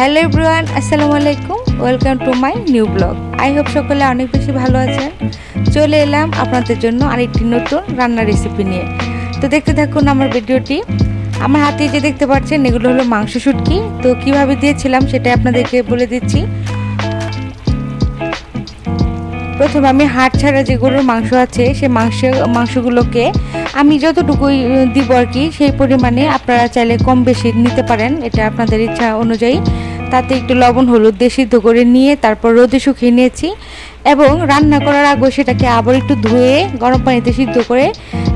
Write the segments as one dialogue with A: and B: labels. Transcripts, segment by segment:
A: Hello everyone, আসসালামু আলাইকুম। Welcome to my new blog. I hope সকলে অনেক বেশি ভালো আছেন। চলে এলাম আপনাদের জন্য আরেকটি নতুন রান্নার রেসিপি নিয়ে। তো দেখতে থাকুন আমার ভিডিওটি। আমার হাতে যে দেখতে পাচ্ছেন এগুলো হলো মাংস শুটকি। তো কিভাবে দিয়েছিলাম সেটা আপনাদেরকে বলে দিচ্ছি। প্রথমে আমি হাড় ছাড়া যে গরুর মাংস আছে সেই মাংসগুলোকে আমি যতটুকুই দিব আর কি, সেই পরিমাণে আপনারা চাইলে কম বেশি নিতে পারেন, এটা আপনাদের ইচ্ছা অনুযায়ী। তাতে একটু লবণ হলুদ দিয়ে সিদ্ধ করে নিয়ে তারপর রোদে শুকিয়ে নিয়েছি এবং রান্না করার আগে সেটাকে আবার একটু ধুয়ে গরম পানিতে সিদ্ধ করে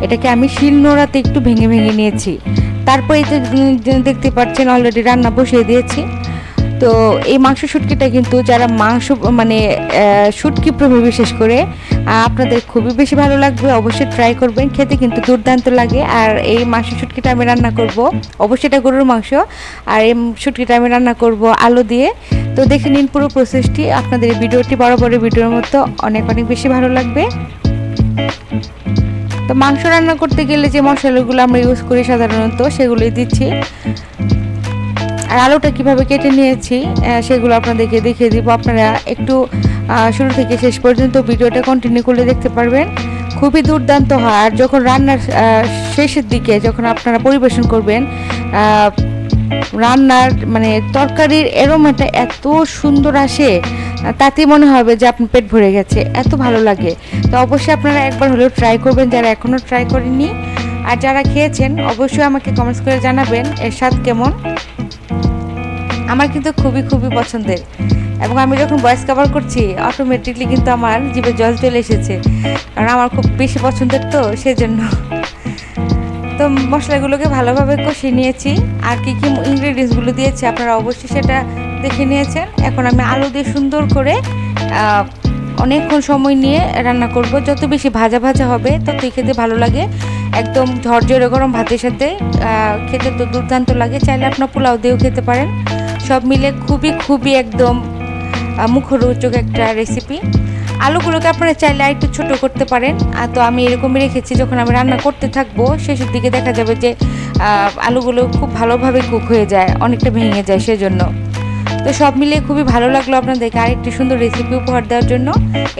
A: এটাকে আমি শিলনোড়াতে একটু ভেঙে ভেঙে নিয়েছি। তারপর এতে দেখতে পাচ্ছেন অলরেডি রান্না বসিয়ে দিয়েছি। তো এই মাংস শুটকিটা কিন্তু যারা মাংস মানে শুটকি প্রেমী বিশেষ করে আপনাদের খুবই বেশি ভালো লাগবে, অবশ্যই ট্রাই করবেন। খেতে কিন্তু দুর্দান্ত লাগে। আর এই মাংস শুটকিটা আমি রান্না করব, অবশ্যই এটা গরুর মাংস, আর এই শুটকিটা আমি রান্না করব আলু দিয়ে। তো দেখে নিন পুরো প্রসেসটি। আপনাদের এই ভিডিওটি বড় বড় ভিডিওর মতো অনেক অনেক বেশি ভালো লাগবে। তো মাংস রান্না করতে গেলে যে মশলাগুলো আমরা ইউজ করি সাধারণত সেগুলোই দিচ্ছি। আর আলুটা কীভাবে কেটে নিয়েছি সেগুলো আপনাদেরকে দেখিয়ে দিব। আপনারা একটু শুরু থেকে শেষ পর্যন্ত ভিডিওটা কন্টিনিউ করলে দেখতে পারবেন, খুবই দুর্দান্ত হয়। আর যখন রান্নার শেষের দিকে যখন আপনারা পরিবেশন করবেন, রান্নার মানে তরকারির এরোমাটা এত সুন্দর আসে, তাতেই মনে হবে যে আপনার পেট ভরে গেছে, এত ভালো লাগে। তো অবশ্যই আপনারা একবার হলেও ট্রাই করবেন যারা এখনও ট্রাই করেননি। আর যারা খেয়েছেন অবশ্যই আমাকে কমেন্টস করে জানাবেন এর স্বাদ কেমন। আমার কিন্তু খুবই খুবই পছন্দের, এবং আমি যখন ভয়েস কভার করছি অটোমেটিকলি কিন্তু আমার জিভে জল চলে এসেছে, কারণ আমার খুব বেশি পছন্দের তো সেজন্য। তো মশলাগুলোকে ভালোভাবে কষিয়ে নিয়েছি। আর কী কী ইনগ্রেডিয়েন্টসগুলো দিয়েছি আপনারা অবশ্যই সেটা দেখে নিয়েছেন। এখন আমি আলু দিয়ে সুন্দর করে অনেকক্ষণ সময় নিয়ে রান্না করব। যত বেশি ভাজা ভাজা হবে ততই খেতে ভালো লাগে। একদম ঝরঝরে গরম ভাতের সাথে খেতে তো দুর্দান্ত লাগে। চাইলে আপনার পোলাও দিয়েও খেতে পারেন। সব মিলে খুবই খুবই একদম মুখরোচক একটা রেসিপি। আলুগুলোকে আপনারা চাইলে একটু ছোটো করতে পারেন। তো আমি এরকমই রেখেছি, যখন আমি রান্না করতে থাকবো শেষের দিকে দেখা যাবে যে আলুগুলো খুব ভালোভাবে কুক হয়ে যায়, অনেকটা ভেঙে যায় সেজন্য। তো সব মিলিয়ে খুবই ভালো লাগলো আপনাদেরকে আরেকটি সুন্দর রেসিপি উপহার দেওয়ার জন্য।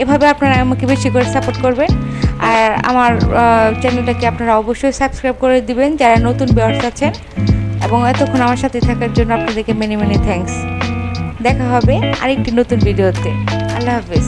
A: এভাবে আপনারা আমাকে বেশি করে সাপোর্ট করবেন। আর আমার চ্যানেলটাকে আপনারা অবশ্যই সাবস্ক্রাইব করে দিবেন যারা নতুন ভিউয়ার্স আছেন। এবং এতক্ষণ আমার সাথে থাকার জন্য আপনাদেরকে মেনি মেনি থ্যাঙ্কস। দেখা হবে আরেকটি নতুন ভিডিওতে। আল্লাহ হাফেজ।